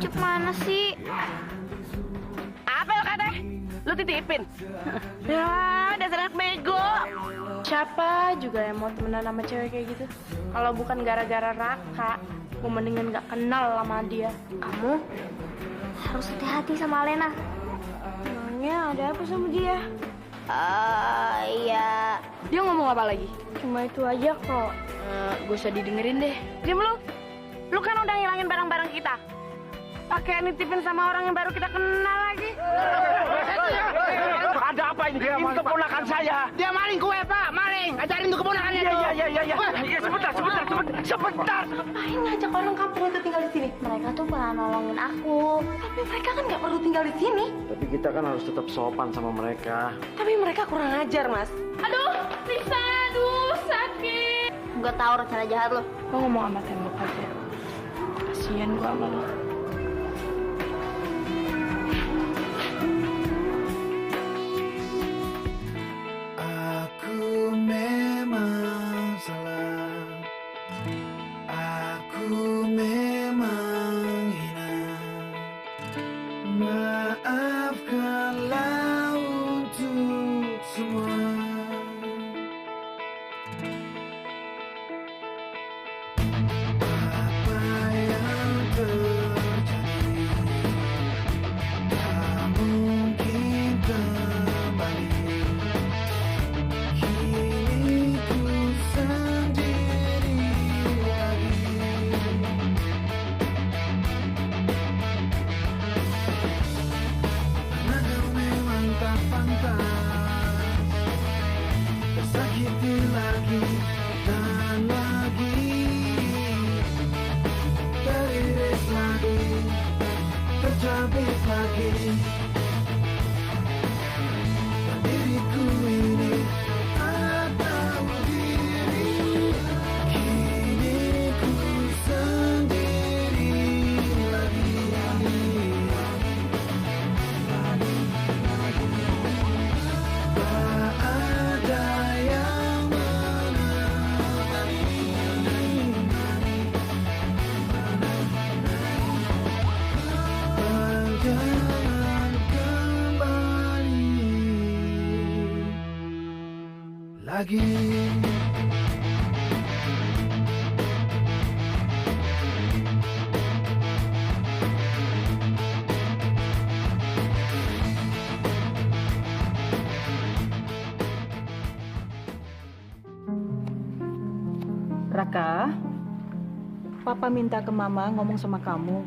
Cuk mana sih? Apa lo kata? Lu titipin? Ya, dasar anak bego. Siapa juga yang mau temenan sama cewek kayak gitu? Kalau bukan gara-gara Raka, gue mendingan gak kenal sama dia. Kamu harus hati-hati sama Alena. Emangnya ada apa sama dia? Iya. Dia ngomong apa lagi? Cuma itu aja kok. Gak usah didengerin deh. Diam lu. Lu kan udah ngilangin barang-barang kita. Pakai nitipin sama orang yang baru kita kenal lagi. Ada apa ini? Ini keponakan saya. Dia maling kue, Pak. Maling. Ajarin tuh keponakannya. Iya. Sebentar. Ngapain ngajak orang kampung itu tinggal di sini? Mereka tuh pernah nolongin aku. Tapi mereka kan nggak perlu tinggal di sini. Tapi kita kan harus tetap sopan sama mereka. Tapi mereka kurang ajar, Mas. Aduh, Lisa, aduh, sakit. Gue tahu rencana jahat lo. Lo ngomong sama tembok aja. Kasian gue sama lo. Aku memang salah. Aku memang hina. Maafkanlah untuk semua. Apa yang terjadi tak mungkin kembali. Kini ku sendiri lagi. Karena kau memang tak pantas tersakiti lagi dan lagi. Teriris lagi, tercabik lagi. Dan diriku ini tak tahu diri. Kini ku sendiri lagi. Tak ada yang menemani. Berjalan kembali lagi. Raka, Papa minta ke Mama ngomong sama kamu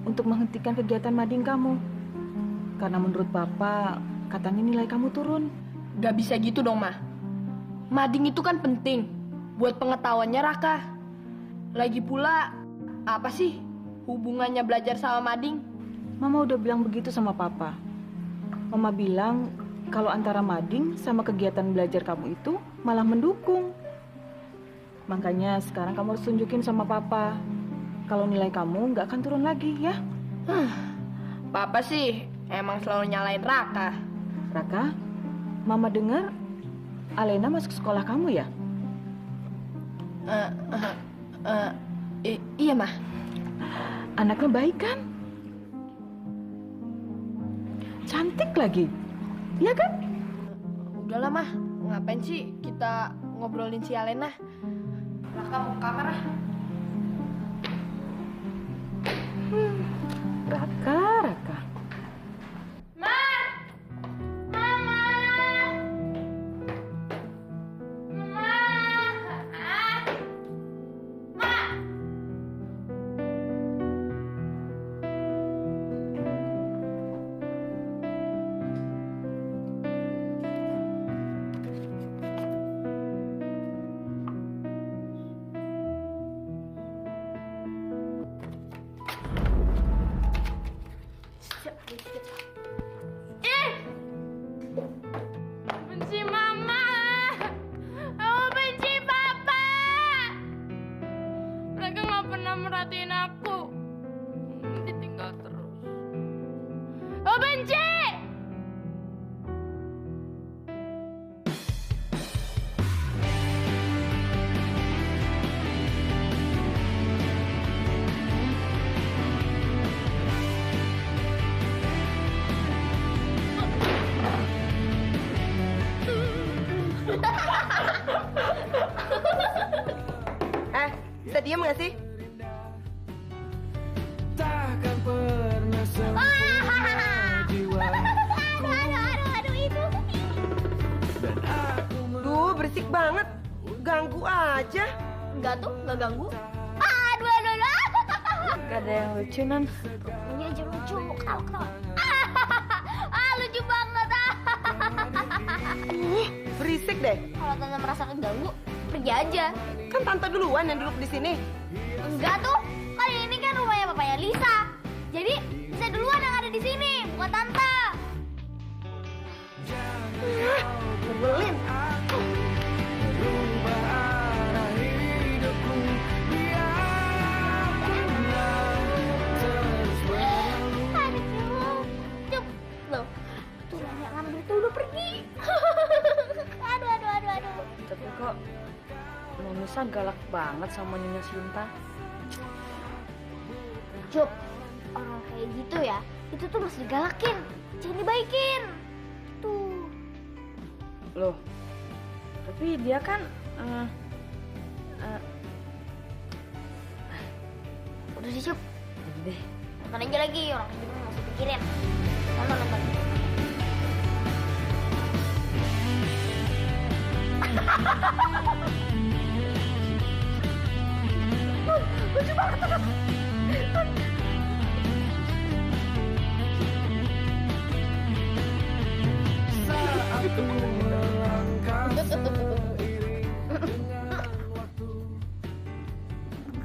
untuk menghentikan kegiatan mading kamu. Karena menurut Papa, katanya nilai kamu turun. Gak bisa gitu dong, Ma. Mading itu kan penting buat pengetahuannya Raka. Lagi pula, apa sih hubungannya belajar sama mading? Mama udah bilang begitu sama Papa. Mama bilang kalau antara mading sama kegiatan belajar kamu itu malah mendukung. Makanya sekarang kamu harus tunjukin sama Papa kalau nilai kamu nggak akan turun lagi ya. Papa sih emang selalu nyalain Raka. Raka, Mama dengar Alena masuk sekolah kamu ya? Iya, Ma. Anaknya baik kan? Cantik lagi, iya kan? Udahlah, Ma. Ngapain sih kita ngobrolin si Alena? Raka mau ke kamar ah. Raka. Ma! Mama! Ma! Ma! Benci Mama. Aku benci Papa. Mereka nggak pernah merhatiin aku. Ditinggal terus. Aku benci. Bisa diem nggak sih? Takkan pernah sempurna jiwa. Aduh, itu. Dan aku Duh, berisik banget. Ganggu aja. Enggak tuh, enggak ganggu. Aduh. Gak ada yang lucu, Non. Ini aja lucu, ketawa-ketawa. Lucu banget. Berisik deh. Kalau tante merasa keganggu, pergi aja. Kan tante duluan yang duduk di sini. Enggak tuh, kali ini kan rumahnya papanya Lisa. Jadi, saya duluan yang ada di sini, bukan tante. Nyebelin. berubah arah hidupku. Biarkanlah terus berlalu. Aduh, Cup. Loh, tuh nenek lambe tuh udah pergi. Aduh. Tapi kok Nonisa galak banget sama Nyonya Sinta. Cup, orang kayak gitu ya, itu tuh mesti digalakin, jangan dibaikin. Tuh. Loh, tapi dia kan Udah sih, Cup. deh. Nonton aja lagi, orang kayak gitu nggak usah pikirin. Nonton. Lucu banget tuh. Saat ku melangkah seiring dengan waktu,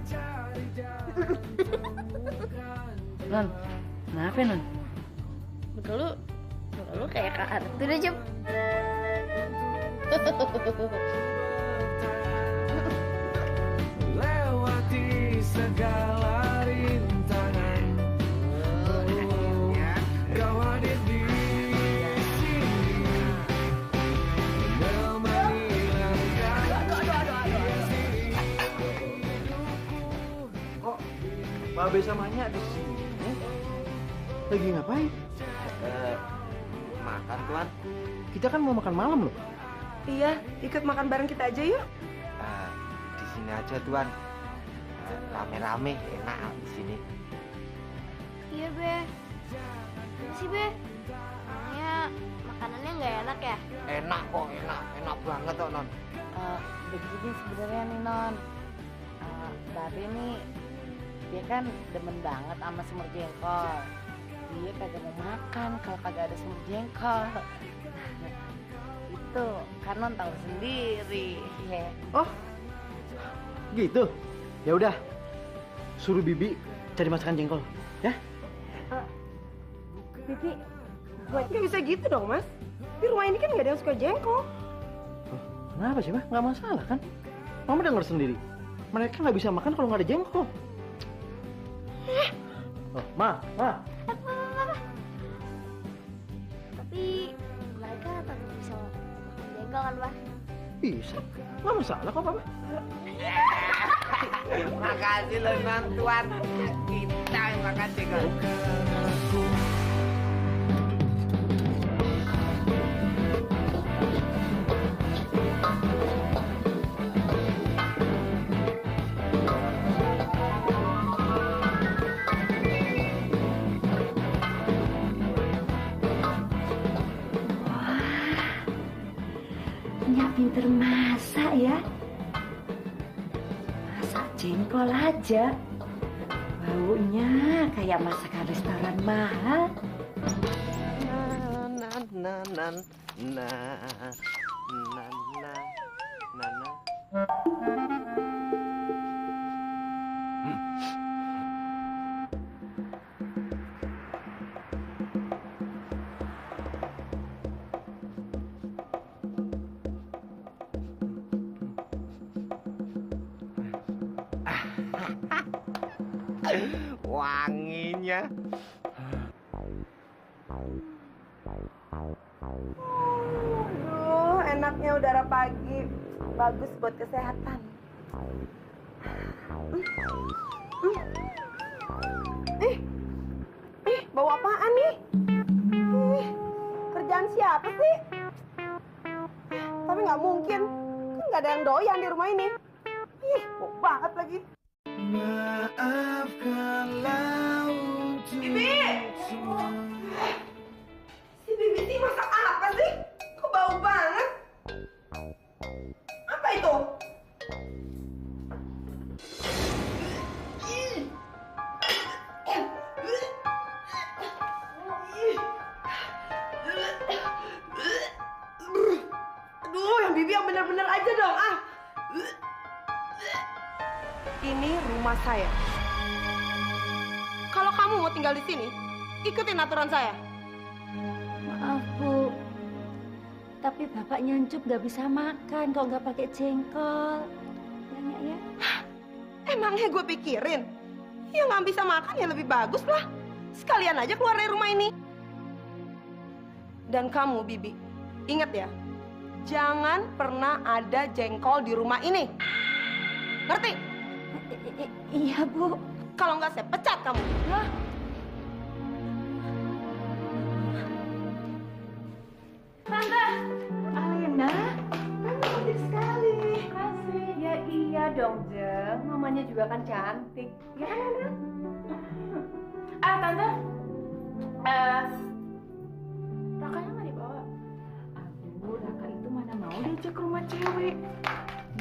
cari jalan bukan. Non, kenapa Non? Muka lu kayak kartu deh, Cup. Lewati segala rintangan, kau hadir di sini, menemani langkah. Kok Babe sama Nya di sini? Lagi ngapain? Makan, Tuan. Kita kan mau makan malam loh. Iya, ikut makan bareng kita aja yuk. Di sini aja, Tuan. Rame-rame, enak di sini. Iya, Be. Sih, Be. Makanya makanannya nggak enak ya? Enak kok, enak banget kok, Non. Begini sebenarnya nih Non. Babe nih, dia kan demen banget sama semur jengkol. Dia kagak mau makan kalau kagak ada semur jengkol. Itu kan Non tahu sendiri. Ya. Oh, gitu. Ya udah, suruh Bibi cari masakan jengkol, ya? Bibi, nggak bisa gitu dong, Mas. Di rumah ini kan nggak ada yang suka jengkol. Kenapa sih, Mah? Nggak masalah kan? Mama dengar sendiri. Mereka nggak bisa makan kalau nggak ada jengkol. Oh, Ma. Tapi mereka tetap bisa makan jengkol kan, Pak? Bisa. Nggak masalah kok, Papa. Makasih loh, Non, Tuan. Kita yang makan jengkol. Nya pinter masak ya. Masak jengkol aja. Baunya kayak masakan restoran mahal. Wanginya. Aduh, enaknya udara pagi. Bagus buat kesehatan. Bau apaan nih? Kerjaan siapa sih? Tapi nggak mungkin. Kan nggak ada yang doyan di rumah ini. Bau banget. banget lagi. Maafkanlah untuk semua. Si Bibi sih masak apa sih? Kok bau banget? Apa itu? Aduh, yang Bibi yang bener-bener aja dong, ah. Ini rumah saya. Kalau kamu mau tinggal di sini, ikutin aturan saya. Maaf Bu, tapi bapaknya Ncup nggak bisa makan kalau nggak pakai jengkol. Ya. Emangnya gue pikirin, ya nggak bisa makan ya lebih bagus lah. Sekalian aja keluar dari rumah ini. Dan kamu, Bibi, ingat ya, jangan pernah ada jengkol di rumah ini. Ngerti? Iya Bu. Kalau nggak saya pecat kamu. Hah? Tante, Alena, kamu cantik sekali. kasih. Ya iya dong, Jeng. Mamanya juga kan cantik. Ya kan, Tante? Tante. Rakanya nggak dibawa. Aduh, Raka itu mana mau diajak ke rumah cewek.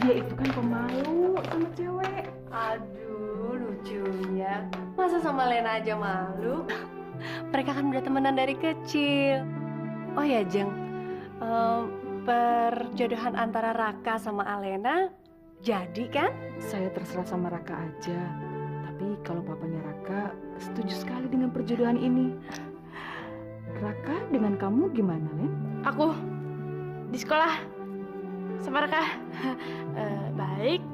Dia itu kan pemalu sama cewek. Aduh, lucunya. Masa sama Lena aja malu? Mereka kan udah temenan dari kecil. Oh ya, Jeng. Perjodohan antara Raka sama Alena jadi kan? Saya terserah sama Raka aja. Tapi kalau papanya Raka setuju sekali dengan perjodohan ini. Raka dengan kamu gimana, Len? Aku di sekolah sama Raka. Baik.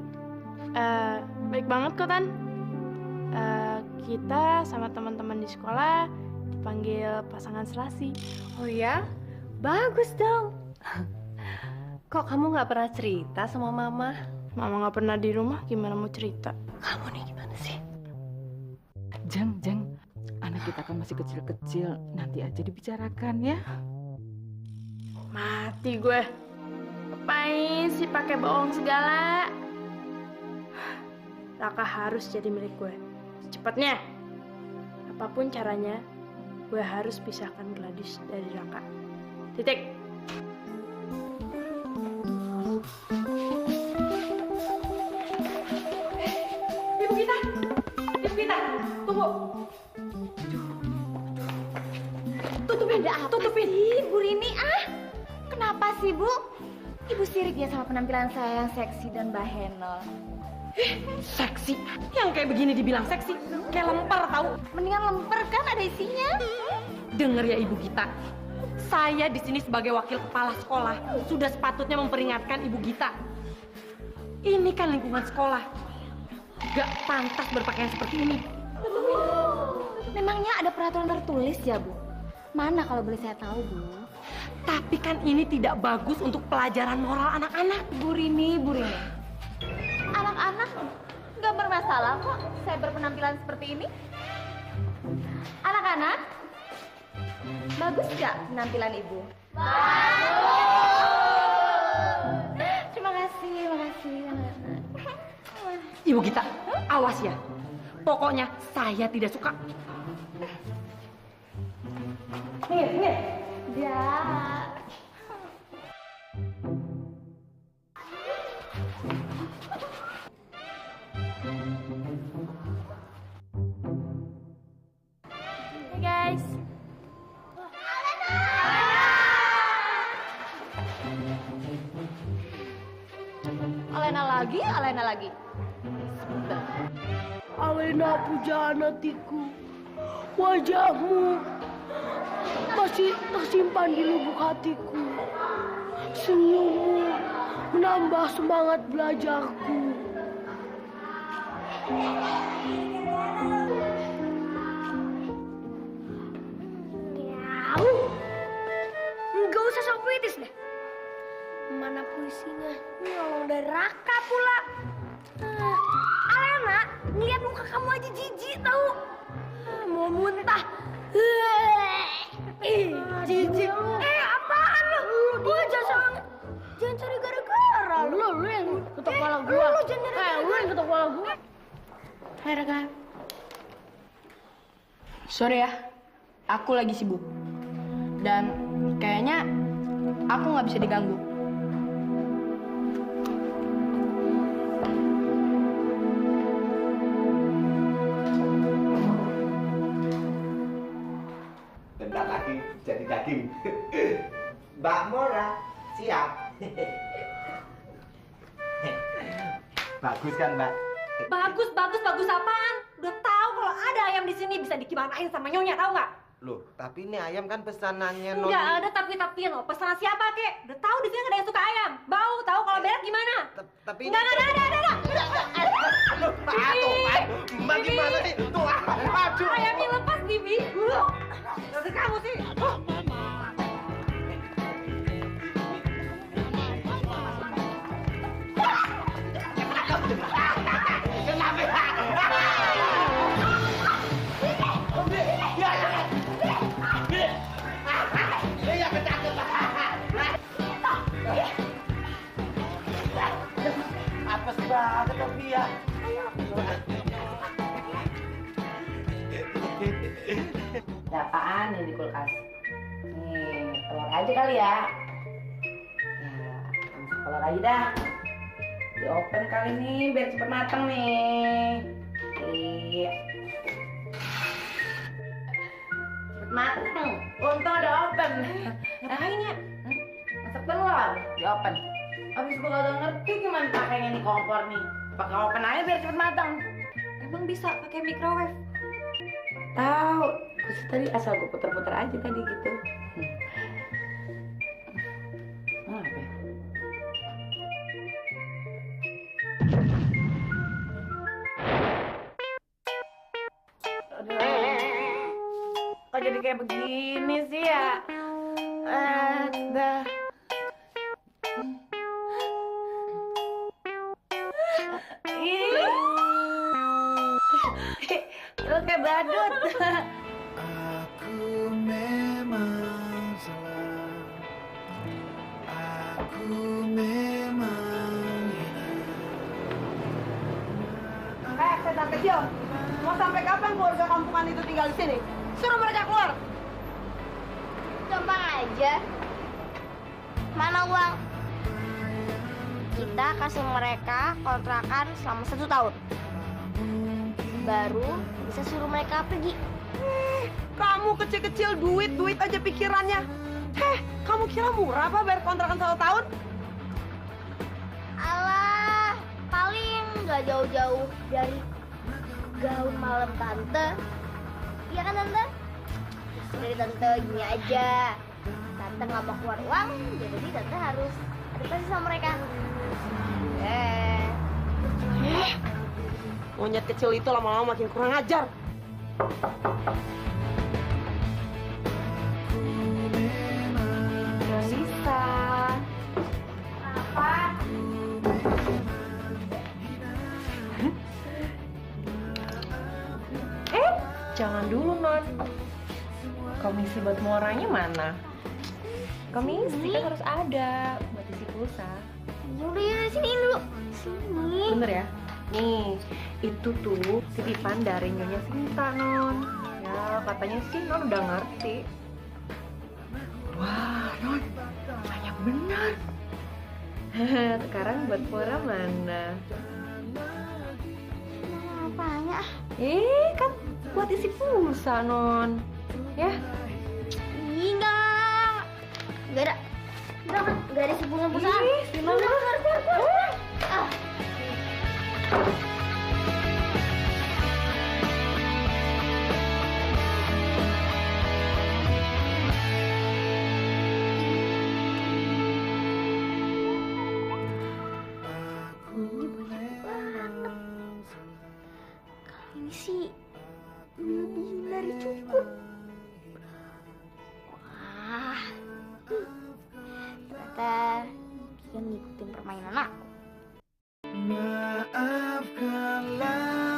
Baik banget kok, Tan. Kita sama teman-teman di sekolah dipanggil pasangan serasi. Oh ya? Bagus dong. Kok kamu nggak pernah cerita sama Mama? Mama nggak pernah di rumah, gimana mau cerita? Kamu nih gimana sih? Jeng, anak kita kan masih kecil-kecil. Nanti aja dibicarakan ya. Mati gue. Ngapain sih pakai bohong segala? Raka harus jadi milik gue. Secepatnya. Apapun caranya, gue harus pisahkan Gladys dari Raka. Titik. Ibu kita, tunggu. Tutupin. Bu Rini, kenapa sih Bu? Ibu sirik ya sama penampilan saya yang seksi dan bahenol. Seksi? Yang kayak begini dibilang seksi? Kayak lemper tahu? Mendingan lemper kan ada isinya. Dengar ya Ibu Gita, saya di sini sebagai wakil kepala sekolah sudah sepatutnya memperingatkan Ibu Gita. Ini kan lingkungan sekolah, gak pantas berpakaian seperti ini. Memangnya ada peraturan tertulis ya Bu? Mana kalau boleh saya tahu Bu? Tapi kan ini tidak bagus untuk pelajaran moral anak-anak. Bu Rini. Anak-anak nggak bermasalah kok saya berpenampilan seperti ini. Anak-anak, bagus nggak penampilan Ibu? Bagus! Terima kasih anak-anak. Ibu Gita, awas ya. Pokoknya saya tidak suka. Nih. Ya. Hey guys. Alena lagi. Alena pujaan hatiku, wajahmu masih tersimpan di lubuk hatiku. Senyummu menambah semangat belajarku. Nggak usah sok puitis deh. Mana puisinya? Nyolong dari Raka pula. Alena, ngeliat muka kamu aja jijik tau. Mau muntah. Jijik. Apaan lu? Jangan cari gara-gara lu. lu yang ketok kepala gua. Lu yang ketok kepala gua. Hai Raka. Sorry ya, aku lagi sibuk. Dan kayaknya aku nggak bisa diganggu. Bentar lagi jadi daging. Mbak Mora, siap. Bagus kan, Mbak? Bagus apaan? Udah tahu kalau ada ayam di sini bisa dikimanain sama Nyonya, tahu nggak? Loh, tapi ini ayam kan pesanannya Noni. Nggak ada tapi-tapian loh. Pesanan siapa, Kek? Udah tahu di sini nggak ada yang suka ayam. Bau, tahu kalau berak gimana? Tapi Nggak ada. Aduh, Mbak gimana sih? Tuh, aduh. Ayamnya lepas, Bibi. Dari kamu sih. Apes banget tapi ya. Ada apaan nih di kulkas? Nih, telur aja kali ya. Ya, masak telur aja dah. Di open kali nih, biar cepet mateng nih. Iya. Cepet mateng. Untung ada open. Ngapain ya? Masak telur di open. Abis gua kagak ngerti gimana pakainya nih kompor nih. Pakai open aja biar cepet mateng. Emang bisa pakai microwave? Tahu, terus tadi asal gue puter-puter aja tadi gitu. Apa ya? Aduh, kok jadi kayak begini sih ya? Dah. Lu kayak badut. Aku memang salah. Aku memang hina. Setan kecil, mau sampai kapan keluarga kampungan itu tinggal di sini? Suruh mereka keluar. Gampang aja. Mana uang? Kita kasih mereka kontrakan selama 1 tahun. Baru bisa suruh mereka pergi. Kamu kecil-kecil duit aja pikirannya. Kamu kira murah apa bayar kontrakan 1 tahun? Alah, paling nggak jauh-jauh dari gaun malam tante. Iya kan tante? Dari tante gini aja. Tante nggak mau keluar uang, jadi tante harus adaptasi sama mereka. Monyet kecil itu lama-lama makin kurang ajar. Lisa. Apa? Jangan dulu, Non. Komisi buat muaranya mana? Komisi kan harus ada buat isi pulsa. Yaudah, sini dulu. Sini. Bener ya? Nih, itu tuh titipan dari Nyonya Sinta, Non. Ya, katanya sih Non udah ngerti. Wah, Non, banyak benar. Sekarang buat Pora mana? Apanya? Kan buat isi pulsa, Non. Ya, Ih, enggak. Enggak ada. Enggak ada sepuluh-puluhan. gimana? Ah. Ini sih lebih dari cukup. Wah, ternyata dia ngikutin permainan aku. Maafkanlah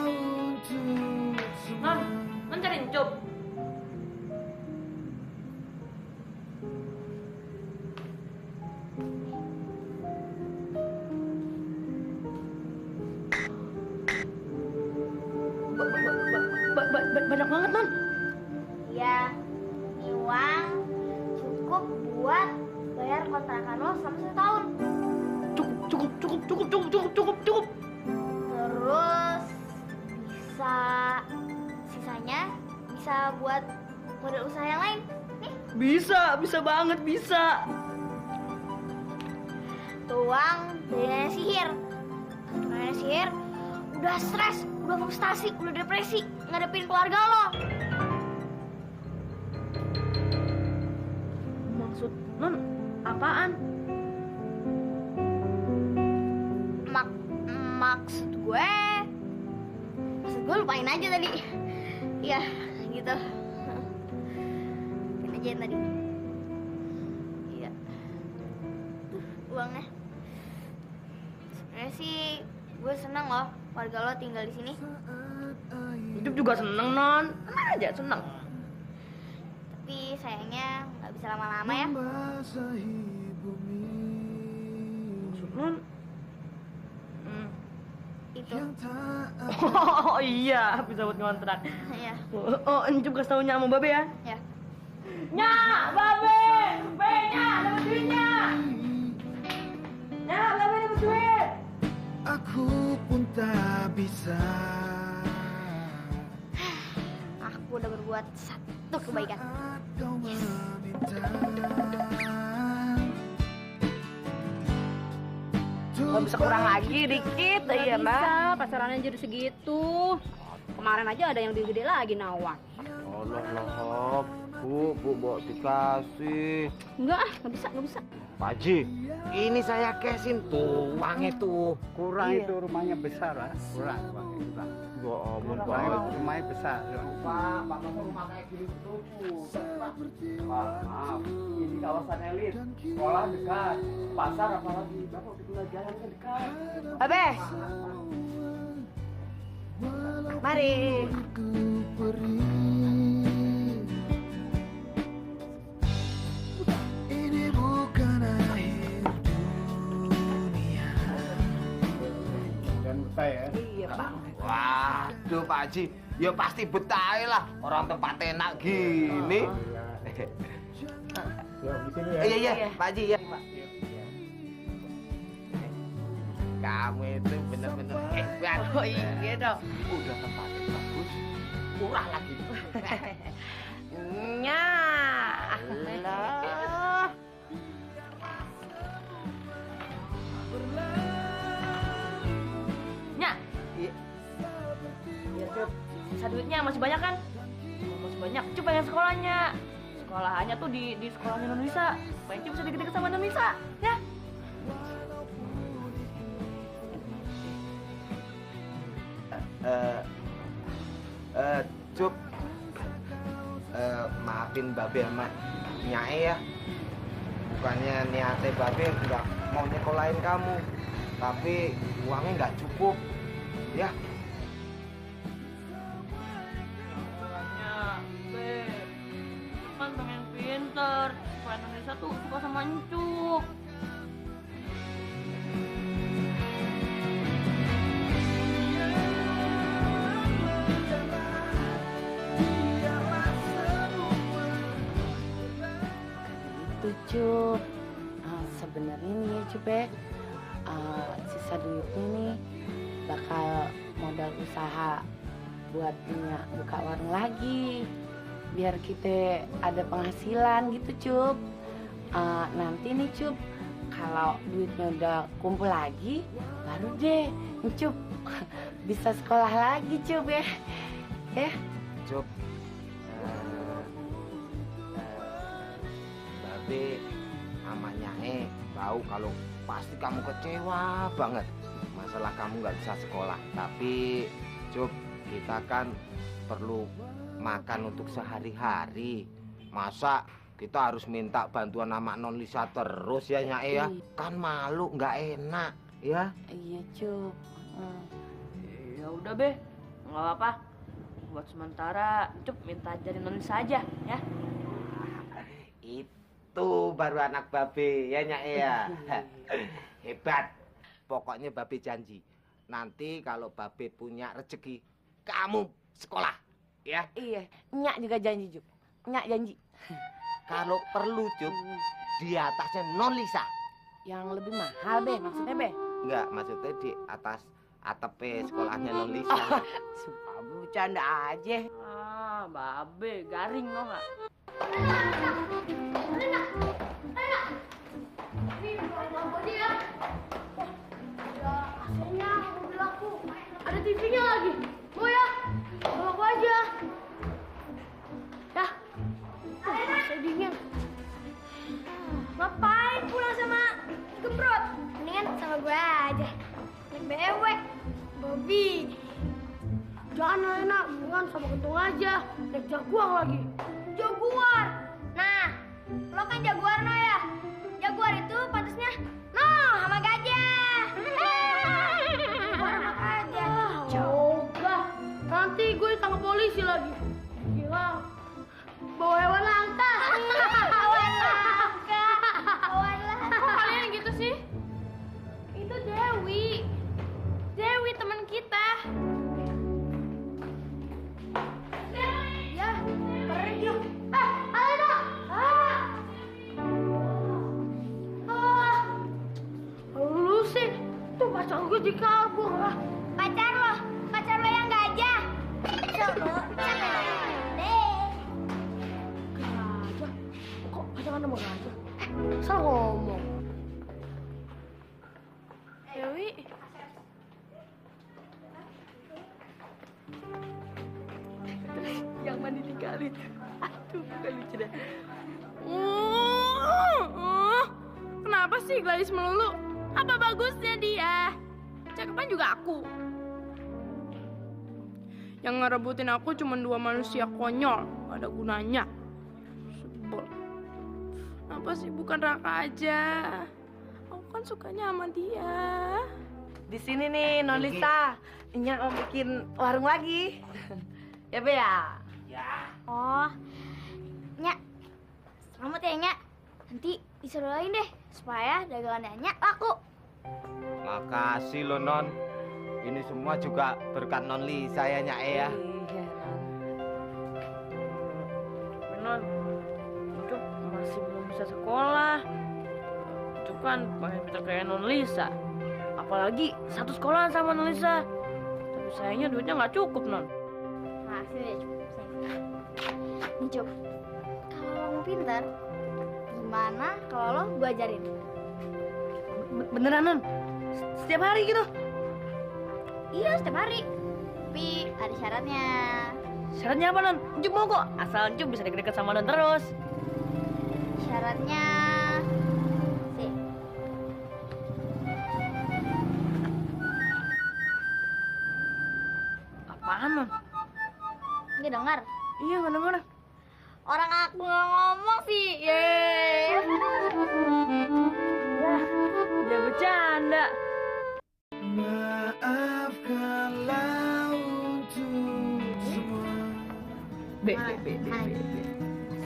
untuk semua. Non cari Encup. banget, Non. Ya, ini uang cukup buat bayar kontrakan lo selama 1 tahun. Cukup. Terus sisanya bisa buat modal usaha yang lain. Nih, Bisa banget, bisa. tuh uang dari nenek sihir. Nenek sihir udah stres, udah frustasi, udah depresi ngadepin keluarga lo. Maksud Non apaan? Maksud gue lupain aja tadi. Iya, gitu. Lupain aja yang tadi. Iya. Tuh, uangnya. Sebenarnya sih gue seneng loh warga lo tinggal di sini. Hidup juga seneng, Non. Tenang aja, seneng. Tapi sayangnya nggak bisa lama-lama ya. membasahi bumi Maksud Non? Itu. yang tak Oh iya, bisa buat ngontrak. Iya, Oh, Encum kasih taunya sama Babe ya. ya. Nya, Babe! Nya, dapat duitnya! Nya, Babe dapat duit! aku pun tak bisa Aku udah berbuat satu kebaikan. saat kau meminta. Nggak bisa kurang lagi dikit, iya Mbak. Bisa, pasarannya jadi segitu. Kemarin aja ada yang lebih gede lagi nawar. Allah, Bu, mau dikasih. Enggak ah, nggak bisa. Pak Haji, ini saya cash-in tuh, uangnya tuh. Kurang itu rumahnya besar, lah. Kurang. Ya ampun, Rumahnya besar. Pak, kamu rumah kayak gini tuh. Maaf, ini kawasan elit, sekolah dekat, pasar apalagi, Bapak tinggal jalan kan dekat. Babe. Mari. Ku pergi. Ini bukan akhir dunia. Dan betah ya. Iya, Pak. Waduh, Pak Haji, ya pasti betah lah, orang tempat enak gini. Ya, di sini ya. Iya, Pak Haji ya. Kamu itu bener-bener hebat. Oh iya dong. Udah tempatnya bagus, murah lagi. Nya. Lah. Nya. Iya, Cup. Sisa duitnya masih banyak kan? Masih banyak. Cup pengen sekolahnya. Sekolahannya tuh di sekolahnya Non Lisa. Supaya Cup bisa deket-deket sama Non Lisa. Ya. Cup, maafin Babe sama Nyai ya. Bukannya niatnya Babe nggak mau nyekolahin kamu, tapi uangnya nggak cukup, ya. Makanya, Beb. Kan pengen pinter. Supaya Non Lisa tuh suka sama Encup. Itu Cup. Sebenarnya nih ya Cup ya, sisa duitnya nih bakal modal usaha buat buka warung lagi. Biar kita ada penghasilan gitu Cup. Nanti nih Cup, kalau duitnya udah kumpul lagi, baru deh Cup bisa sekolah lagi Cup ya. Ya. Cup, Babe sama Nyai tahu kalau pasti kamu kecewa banget masalah kamu nggak bisa sekolah. Tapi Cup, kita kan perlu makan untuk sehari-hari. Masa kita harus minta bantuan sama Non Lisa terus ya Nyai ya? Kan malu, nggak enak ya. Iya Cup. Ya udah Be, nggak apa-apa. Buat sementara Cup minta ajarin Non Lisa aja ya. Itu baru anak Babe ya Nyai ya. Hebat. Pokoknya Babe janji, nanti kalau Babe punya rezeki, kamu sekolah Ya, Iya, Nyak juga janji, Jup. Nyak janji. kalau perlu Cup, di atasnya non Lisa. Yang lebih mahal, Be, maksudnya, Be. Enggak, maksudnya di atas atap sekolahnya non Lisa. Sumpah, bercanda aja. Ah, babe, garing tau nggak? Ada TV-nya lagi. Mau ya? Bawa aku aja. Ya. Saya dingin. Ngapain pulang sama Gembrot? Mendingan sama gue aja. Naik BMW. Bobby. Jangan enak, mendingan sama Kentung aja. Naik Jaguar lagi. Jaguar? Nah, lo kan Jaguar no ya? Jaguar itu pantasnya no sama gajah. Jaguar sama gajah. Coba. Nanti gue ditangkap polisi lagi. Gila. Bawa hewan langka. Hewan langka. Hewan langka. Kok kalian gitu sih? Itu Dewi. Dewi teman kita. Ya, pergi. Alena. Lu sih, tuh pacar gue dikabur lah. Pacar lo yang gajah. Gajah. Kok pacaran sama gajah? Salah ngomong. Dewi. Yang mandi digali. Aduh, gak lucu dah. Kenapa sih Gladys melulu? Apa bagusnya dia? Cakepan juga aku. Yang ngerebutin aku cuma 2 manusia konyol, gak ada gunanya. Sebel. Apa sih bukan Raka aja? Aku kan sukanya sama dia. Di sini nih, Non Lisa. Nyak mau bikin warung lagi. Ya, Be ya? Oh, Nyak. Selamat ya, Nyak. Nanti disodolain deh, supaya dagangannya Nyak laku. Makasih lo non. Ini semua juga berkat non Lisa ya Nyak ya. Iya, Non, itu masih belum bisa sekolah. Itu kan pengen pintar kayak Non Lisa. Apalagi satu sekolahan sama Non Lisa. Tapi sayangnya duitnya nggak cukup, Non. Nah, sini deh, Nih, Cup. Kalau lo mau pintar, gimana kalau lo gue ajarin? Beneran, Non? Setiap hari gitu? Iya, setiap hari. Tapi ada syaratnya. Syaratnya apa, Non? Jup mau kok. Asal Jup bisa deket-deket sama Non terus. Syaratnya sih. Apaan, Non? Nggak dengar. Iya, nggak denger. Orang aku nggak ngomong sih. Yeay. Dia bercanda. Maafkanlah untuk semua Be.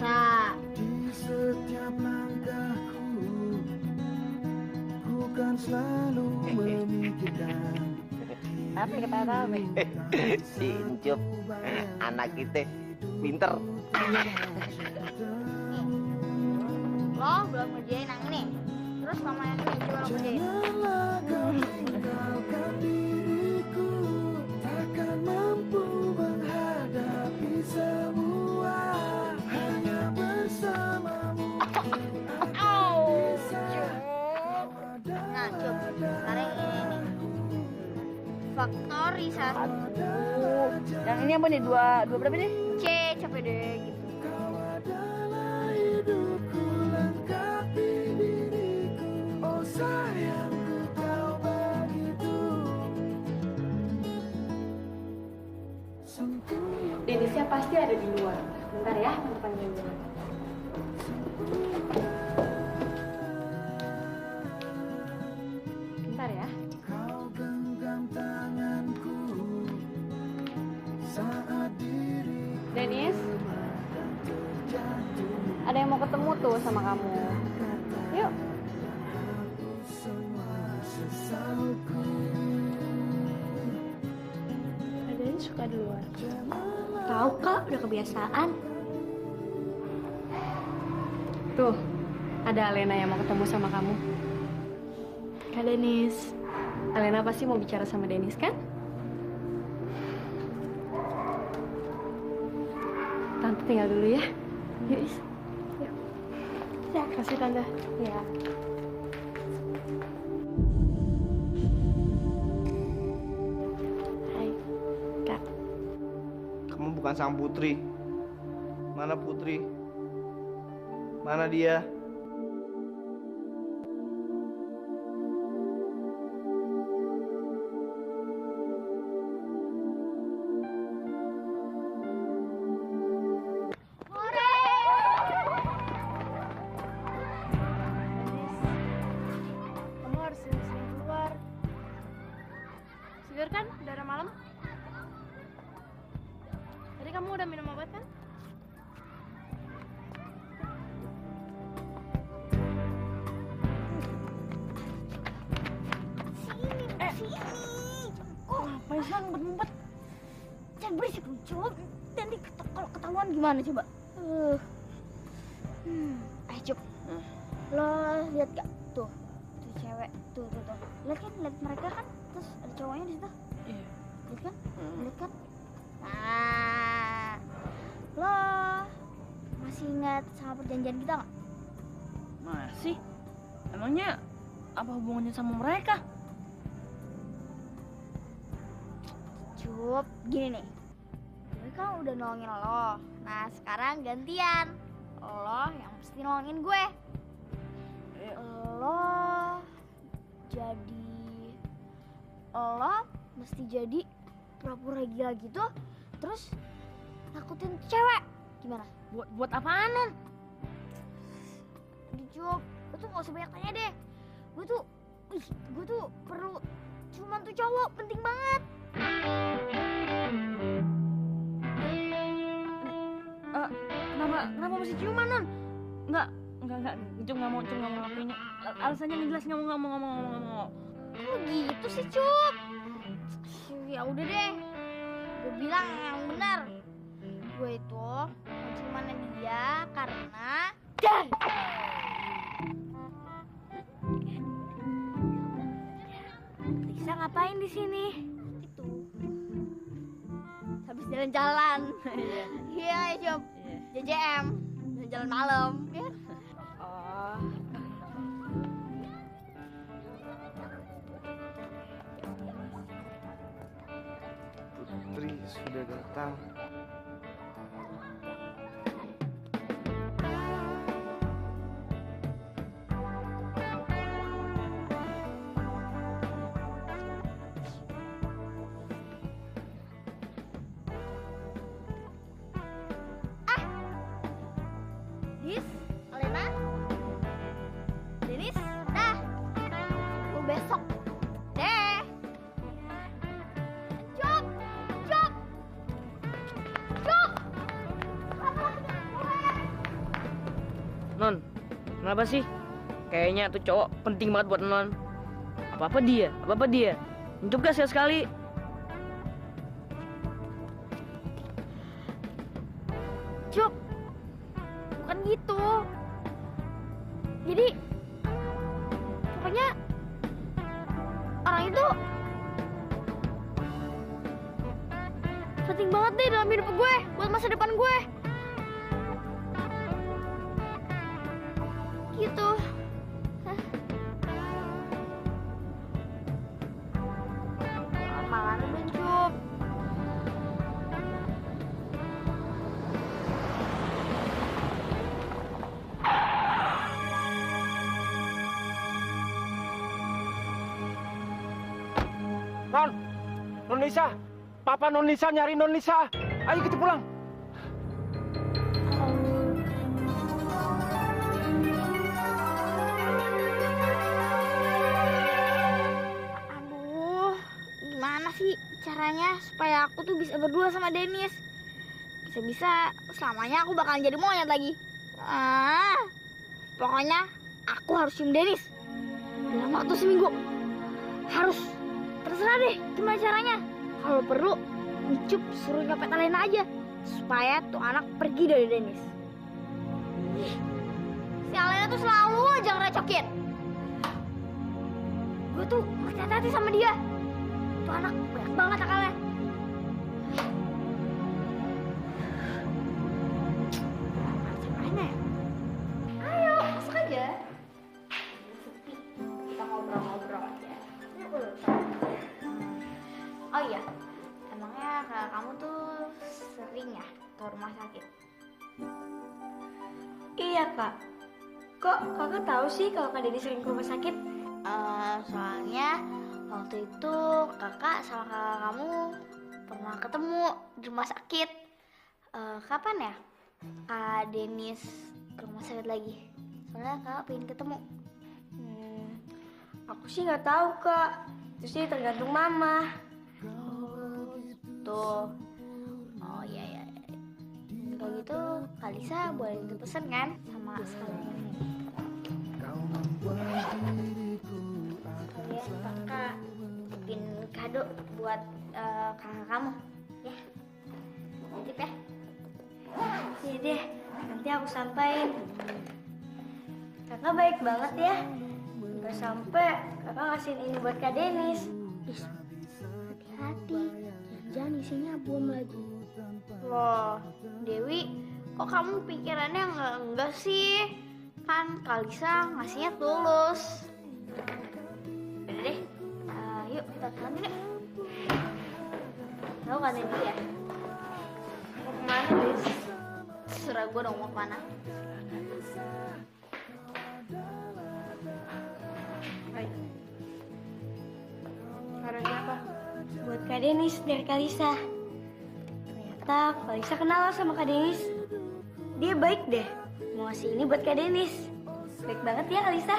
Sa. di setiap langkahku. Ku kan selalu memikirkan Apa kata Be? Si Incup, anak kita pinter. Lo belum ngerjain yang ini. Terus mama yang ini coba lo ngerjain. Janganlah kau tinggalkan diriku, takkan mampu menghadapi semua. Hanya bersamamu Nah, Cup. Sekarang ini nih. Faktori 1. Yang ini apa nih? Dua berapa nih? C, capek deh gitu. Kau adalah hidupku, lengkapi diriku. Oh sayangku, kau begitu sempurna. Denisnya pasti ada di luar. Bentar ya, panggil dulu. Bentar ya. Kau genggam tanganku saat diri Denis, ada yang mau ketemu tuh sama kamu. Yuk. semua sesalku. Ada suka di luar. Tahu Kak, udah kebiasaan. Tuh, ada Alena yang mau ketemu sama kamu. Kak Denis. Alena pasti mau bicara sama Denis, kan? Tante tinggal dulu ya. Yuk, Is. Yuk. Ya, kasih Tante. Ya. Hai, Kak. Kamu bukan sang putri. Mana putri? Mana dia? Kamu harus sering-sering keluar. Segar kan? Udara malam. Tadi kamu udah minum obat kan? Sini. Kok ngapain sih ngumpet-ngumpet? Jangan berisik lu, coba. Nanti kalau ketahuan gimana coba? Ayo Cup. Lo lihat gak? Tuh cewek. Tuh. Lihat kan? Lihat mereka kan? Terus ada cowoknya di situ. Iya. Lihat kan? Lihat kan? Nah, lo masih ingat sama perjanjian kita nggak? Masih? Emangnya apa hubungannya sama mereka? Cup, gini nih. Gue kan udah nolongin lo. Nah, sekarang gantian. Lo yang mesti nolongin gue. Lo mesti jadi pura-pura gila gitu, terus nakutin cewek. Gimana? Buat apaan, Non? Aduh, Cup, lo tuh gak usah banyak tanya deh. Gue tuh perlu cuman tuh cowok, penting banget. Kenapa mesti ciuman, Non? Enggak. Cum nggak mau ngapain. Alasannya ngejelas nggak mau. Kok gitu sih, Cup? Ya udah deh. Gue bilang yang benar. Gue itu mau cumanin dia karena Lisa ngapain di sini? Itu. Habis jalan-jalan. Iya, Cup. JJM. Jalan malam, ya. Putri sudah datang. Dis, Alena, Denis, dah. Lu besok. Deh. Cup. Non, kenapa sih? Kayaknya tuh cowok penting banget buat Non. Apa-apa dia. Untuk gas ya sekali. Cup. Bukan gitu. Jadi pokoknya orang itu penting banget deh dalam hidup gue, buat masa depan gue. Gitu. Malah dong, Cup. Non Lisa, Papa Non Lisa nyari Non Lisa. Ayo kita pulang. Aduh, gimana sih caranya supaya aku tuh bisa berdua sama Dennis? Bisa-bisa selamanya aku bakalan jadi monyet lagi. Pokoknya aku harus cium Dennis dalam waktu seminggu. Harus. Terserah deh gimana caranya. Kalau perlu Icup suruh nyopet Alena aja supaya tuh anak pergi dari Dennis. Si Alena tuh selalu aja ngerecokin. Gue tuh mesti hati-hati sama dia. Tuh anak banyak banget akalnya. Mana ya? Ayo, masuk aja. Sepi. Kita ngobrol-ngobrol aja. Oh iya, emangnya kakak kamu tuh sering ya ke rumah sakit? Iya kak. Kok kakak tahu sih kalau Kak Denny sering ke rumah sakit? Soalnya waktu itu kakak sama kakak kamu pernah ketemu di rumah sakit. Kapan ya Kak Denis ke rumah sakit lagi? Soalnya kakak pengen ketemu. Aku sih nggak tahu kak. Itu sih tergantung mama. Tuh. Oh iya ya. Kalau gitu Kak Lisa boleh pesen kan sama sekalian. Kalian kakak bikin kado buat kakak kamu ya. Titip ya. Iya deh, nanti aku sampaikan. Kakak baik banget ya. Sampai kakak ngasihin ini buat Kak Denis. Hati-hati, jangan isinya bom lagi. Loh, Dewi, kok kamu pikirannya enggak sih? Kan Kak Lisa ngasihnya tulus. Udah deh, yuk kita pulang yuk. Tahu kan ini ya? mau kemana Liz? Terserah gue dong mau kemana. Karena apa? Buat Kak Denis dari Kak Lisa. Ternyata Kak Lisa kenal sama Kak Denis. Dia baik deh. Mau ngasih ini buat Kak Denis. Baik banget ya Kak Lisa.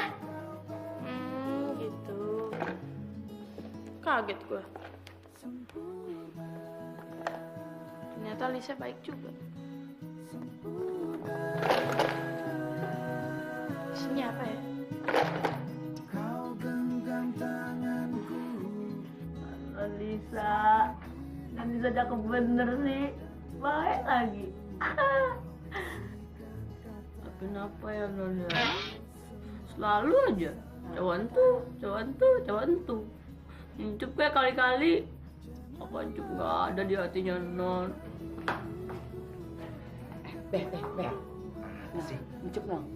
Gitu. Kaget gue. Ternyata Lisa baik juga. Isinya apa ya? Lisa, dan Lisa cakep bener sih, baik lagi. Kenapa ya Nona? Selalu aja cawan tuh. Ncup kayak kali-kali. Apa Ncup nggak ada di hatinya Non? Beh. Sih, Ncup dong.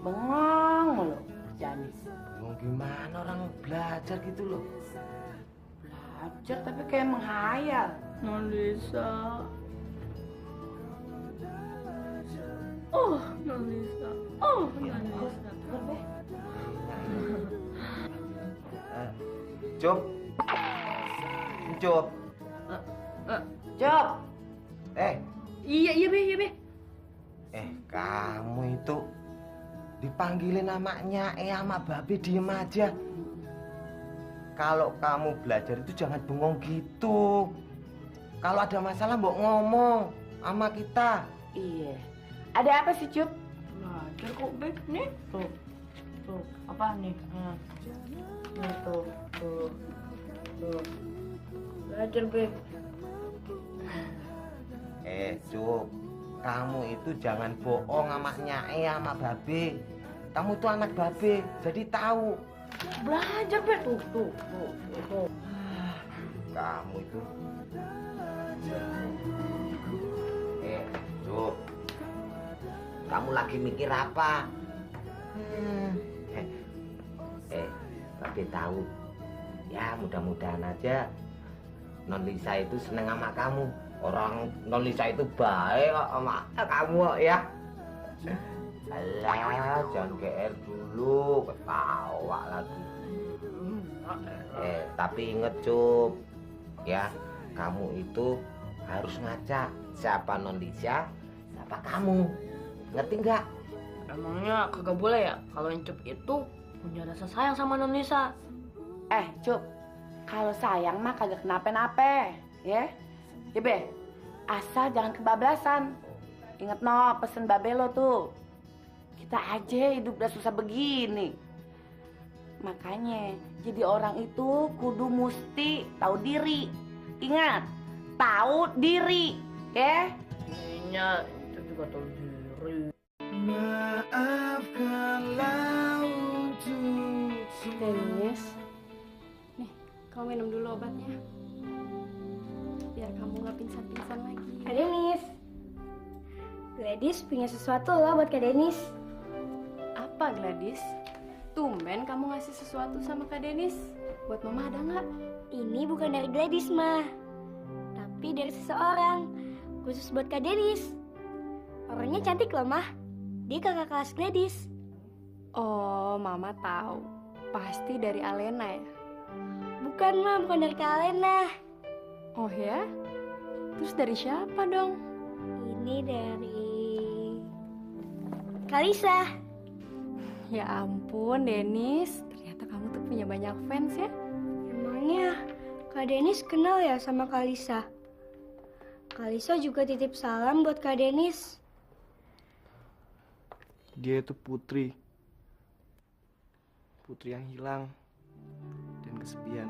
Bengong mulu kerjaannya. Mau gimana orang belajar gitu loh. Belajar tapi kayak menghayal. Non Lisa. Oh, Non Lisa. Cup. Cop. Iya be. Kamu itu dipanggilin namanya sama Babe diem aja. Kalau kamu belajar itu jangan bengong gitu. Kalau ada masalah mbok ngomong sama kita. Iya. Ada apa sih, Cup? Belajar kok be. Nih tuh apa nih? Nih tuh. Belajar be. Cup, kamu itu jangan bohong sama Nyai sama Babe. Kamu tuh anak Babe, jadi tahu. Belajar be tuh. Kamu itu. Cup. Kamu lagi mikir apa? Babe tahu. Ya mudah-mudahan aja Non Lisa itu seneng sama kamu. Orang Non Lisa itu baik kok sama kamu ya. Alah, jangan GR dulu, ketawa lagi. Tapi inget Cup, ya kamu itu harus ngaca siapa Non Lisa, siapa kamu. Ngerti nggak? Emangnya kagak boleh ya kalau Ncup itu punya rasa sayang sama Non Lisa? Cup, kalau sayang mah kagak kenapa-napa, ya. Ya be, asal jangan kebablasan. Ingat no, pesen Babe lo tuh. Kita aja hidup udah susah begini. Makanya jadi orang itu kudu mesti tahu diri. Ingat, tahu diri, ya? Ininya itu juga tahu diri. Maafkanlah untuk Denis, nih kamu minum dulu obatnya, biar kamu nggak pingsan-pingsan lagi. Kak Denis. Gladys punya sesuatu loh buat Kak Denis. Apa Gladys? Tumben kamu ngasih sesuatu sama Kak Denis. Buat Mama ada nggak? Ini bukan dari Gladys, mah. Tapi dari seseorang. Khusus buat Kak Denis. Orangnya cantik loh, mah. Dia kakak kelas Gladys. Oh, Mama tahu. Pasti dari Alena ya? Bukan, mah. Bukan dari Kak Alena. Oh ya? Terus dari siapa dong? Ini dari Kalisa. Ya ampun, Denis. Ternyata kamu tuh punya banyak fans ya? Emangnya Kak Denis kenal ya sama Kalisa? Kalisa juga titip salam buat Kak Denis. Dia itu Putri. Putri yang hilang dan kesepian.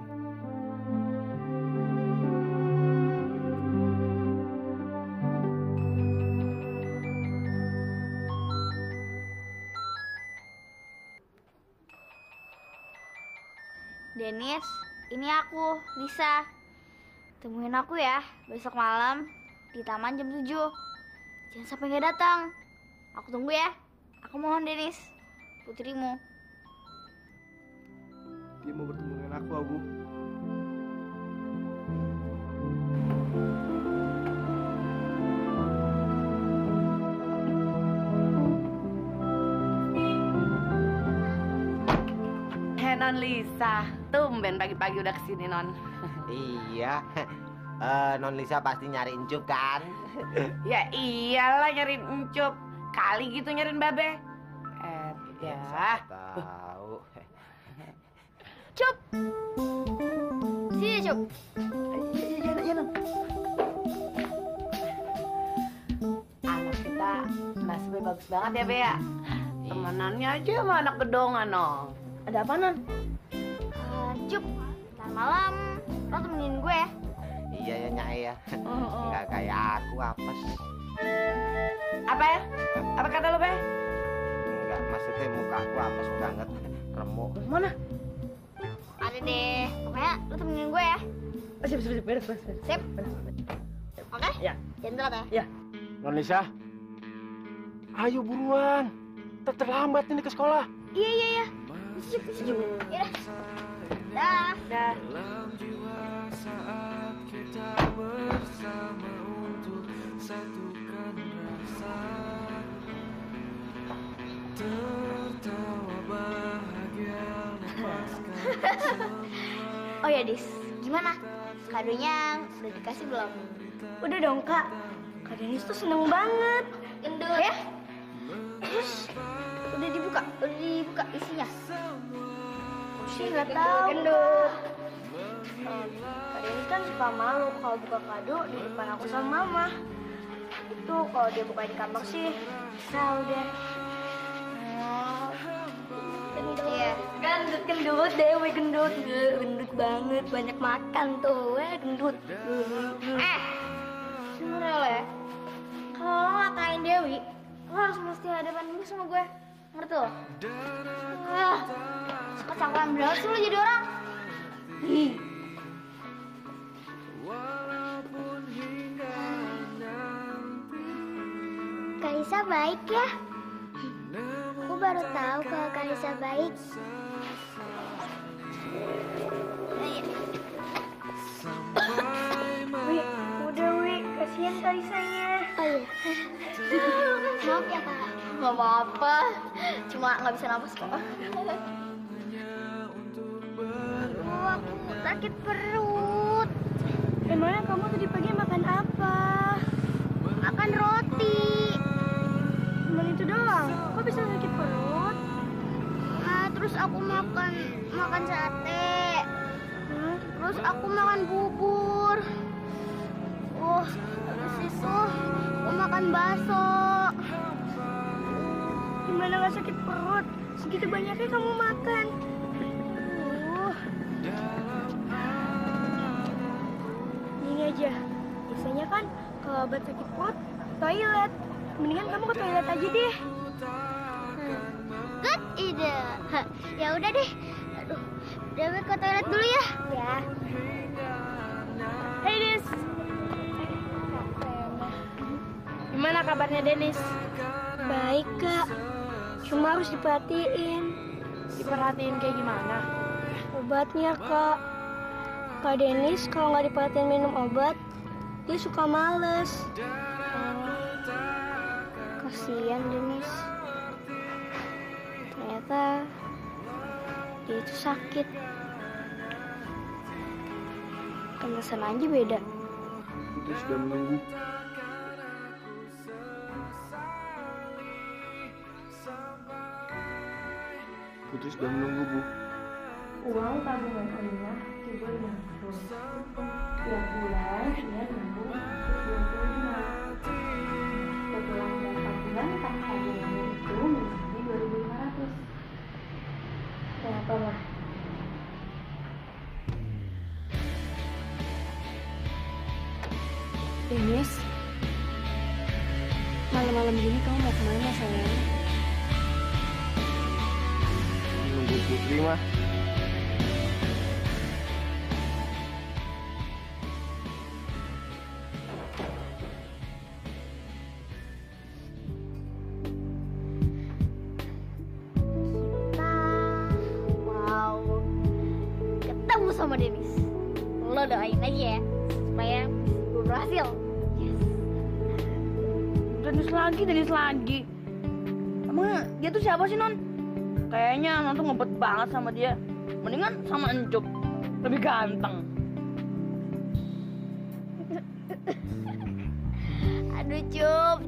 Denis, ini aku, Lisa. Temuin aku ya, besok malam di taman jam 7. Jangan sampai nggak datang. Aku tunggu ya. Aku mohon, Denis. Putrimu. Dia mau bertemu dengan aku, Abu. Non Lisa, tumben pagi-pagi udah kesini Non. Iya. Non Lisa pasti nyari Encup kan? Ya iyalah nyariin Encup. Kali gitu nyariin Babe. Ya. Tahu. Cup. Sini, Cup. Anak kita nasibnya bagus banget ya, Be ya. Temenannya aja sama anak gedongan, No. Ada apa, Non? Cup, ntar malam lo temenin gue ya. Iya ya Nyai ya. Nggak kayak aku apes. Apa ya? Apa kata lo, Be? Enggak, maksudnya muka aku apes banget. Remuk. Mana? Ada deh. Pokoknya lo temenin gue ya. Sip. Sip. Oke? Ya. Jangan telat ya. Ya. Non Lisa, ayo buruan. Terlambat ini ke sekolah. Iya. Sejuk. Ya. Dah. dalam jiwa saat kita bersama untuk satukan rasa tertawa bahagia lepaskan semua. Oh ya, Dis. Gimana? Kadonya udah dikasih belum? Udah dong, Kak. Kak Denis tuh seneng banget. Gendut. Ya? Terus udah dibuka isinya. Sih nggak tahu. Gendut. Kak Denis kan suka malu kalau buka kado di depan aku sama Mama. Itu kalau dia buka di kamar sih bisa udah. Iya. Gendut, Dewi gendut banget, banyak makan tuh, gendut. Sebenernya lo ya, kalau lo ngatain Dewi, lo harus mesti hadapan dulu sama gue, ngerti lo? Kecakuan banget sih lo jadi orang. Kalisa baik ya. Aku baru tahu kalau Kalisa baik. Wi, udah Wi, kasihan Kalisanya. Oh iya. Maaf ya Kak. Gak apa-apa, cuma nggak bisa nafas kok. Aku sakit perut. Emangnya kamu tadi pagi makan apa? Makan roti. Cuma itu doang. Kok bisa sakit perut? Terus aku makan sate. Terus aku makan bubur. Habis itu aku makan bakso. Gimana gak sakit perut? Segitu banyaknya kamu makan. Ini aja. Biasanya kan kalau obat sakit perut, toilet. Mendingan kamu ke toilet aja deh. Good ide. Ya udah deh. Aduh, Dewi ke toilet dulu ya. Ya. Hey Des. Gimana kabarnya Denis? Baik kak. Cuma harus diperhatiin. Diperhatiin kayak gimana? Obatnya kak. Kak Denis kalau nggak diperhatiin minum obat, dia suka males. Kasian Denis. Ternyata dia itu sakit. Kemasan aja beda. Putri sudah menunggu. Putri sudah menunggu, Bu. Uang tabungan Aminah coba nabung. Tiap bulan dia nabung 125. Setelah berapa bulan tak tabungannya itu menjadi 2.500. Kenapa mah? Denis, malam-malam gini kamu mau kemana sayang? Menunggu Putri mah. Wow, ketemu sama Denis. Lo doain aja ya, supaya gue berhasil. Denis lagi. Emang dia tuh siapa sih, Non? Kayaknya Non tuh ngebet banget sama dia. Mendingan sama Encup, lebih ganteng. Aduh Cup,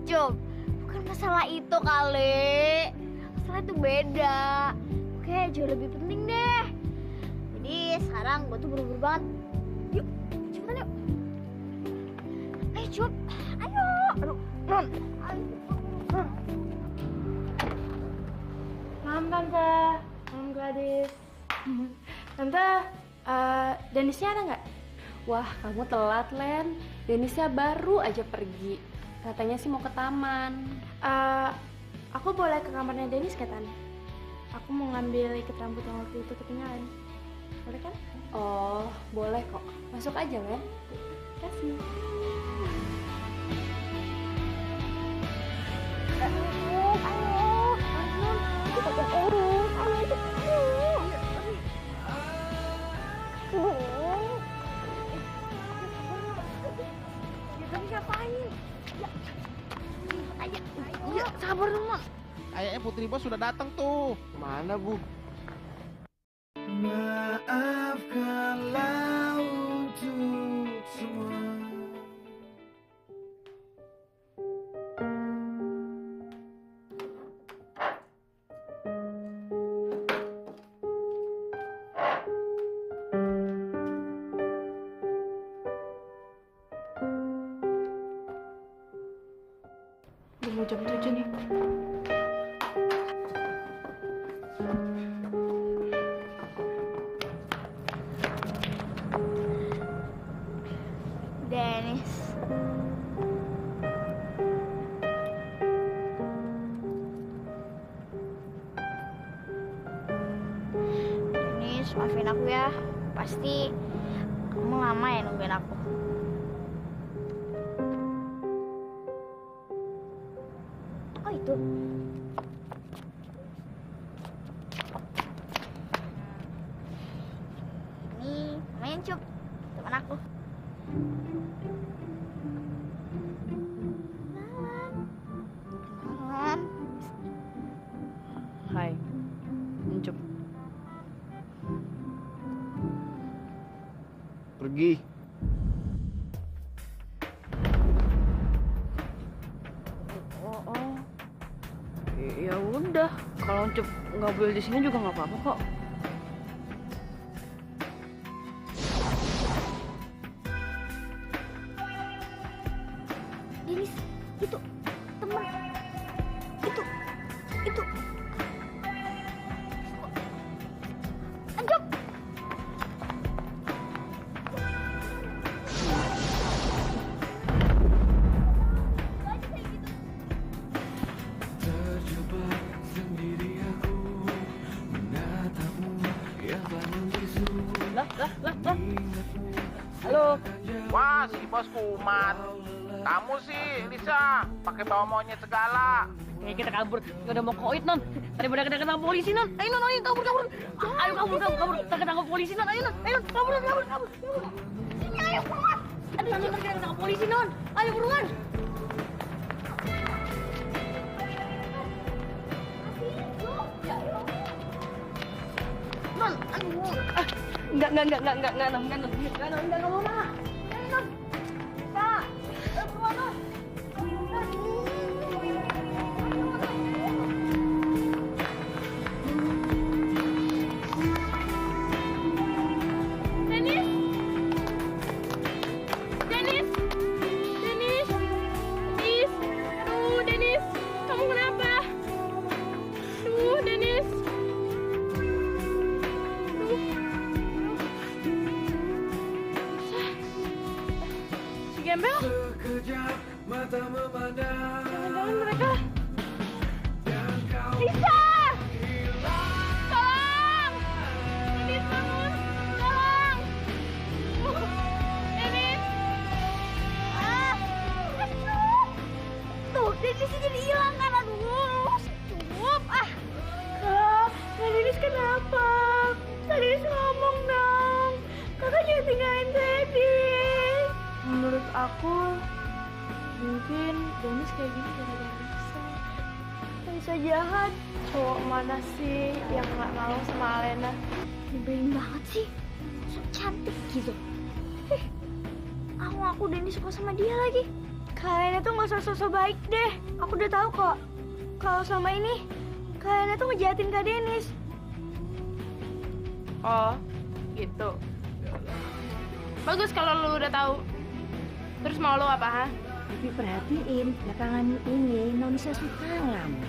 bukan masalah itu kali. Masalah itu beda. Oke, jauh lebih penting deh. Jadi sekarang gue tuh buru-buru banget. Yuk, cepetan yuk. Ayo Cup, ayo. Aduh, Non. Malam Tante, Malam Gladys. Tante, Denisnya ada nggak? Wah, kamu telat, Len. Denisnya baru aja pergi. Katanya sih mau ke taman. Aku boleh ke kamarnya Denis kan, Tante? Aku mau ngambil ikat rambut yang waktu itu ketinggalan. Boleh kan? Oh, boleh kok. Masuk aja, Len. Kasih. Iya, sabar dong, Mon. Kayaknya Putri Bos sudah datang tuh. Mana, Bu? Maafkanlah untuk semua. Udah mau jam 7 nih. Denis. Denis, maafin aku ya. Pasti kamu lama ya nungguin aku. Oh itu. Ini namanya Cup, teman aku. Kenalan. Hai, Encup. Pergi. Oh. Ya udah, kalau Encup nggak boleh di sini juga nggak apa-apa kok. Denis, itu teman. Itu. Anjok. bos kumat. Kamu sih, Lisa, pakai bawa monyet segala. Kita kabur, kita udah mau koit non. Daripada kita ketangkap polisi non. Ayo non, ayo kabur. Ayo kabur. Kita ketangkap polisi non. Ayo non, kabur. Sini ayo buruan. Aduh, kita ketangkap polisi non. Ayo buruan. Non, aduh. Enggak mau mah. Ayo non. Kak, ayo buruan non. Gembel? Jangan-jangan mereka. Lisa! Tolong! Denis bangun! Tolong! Denis! Tuh, Denis jadi hilang kan, aduh. Cukup, Kak Denis kenapa? Kak Denis ngomong dong. Kakak jangan tinggalin Denis. Menurut aku, mungkin Denis kayak gini gara-gara Lisa. Lisa jahat. Cowok mana sih yang nggak mau sama Alena? Nyebelin banget sih. So cantik gitu. Aku Denis suka sama dia lagi. Kalian itu nggak usah sosok baik deh. Aku udah tahu kok. Kalau selama ini kalian itu ngejahatin Kak Denis. Oh, gitu. Bagus kalau lu udah tahu. Terus mau lu apa, ha? Tapi perhatiin, belakangan ini Nonisa suka ngelamun.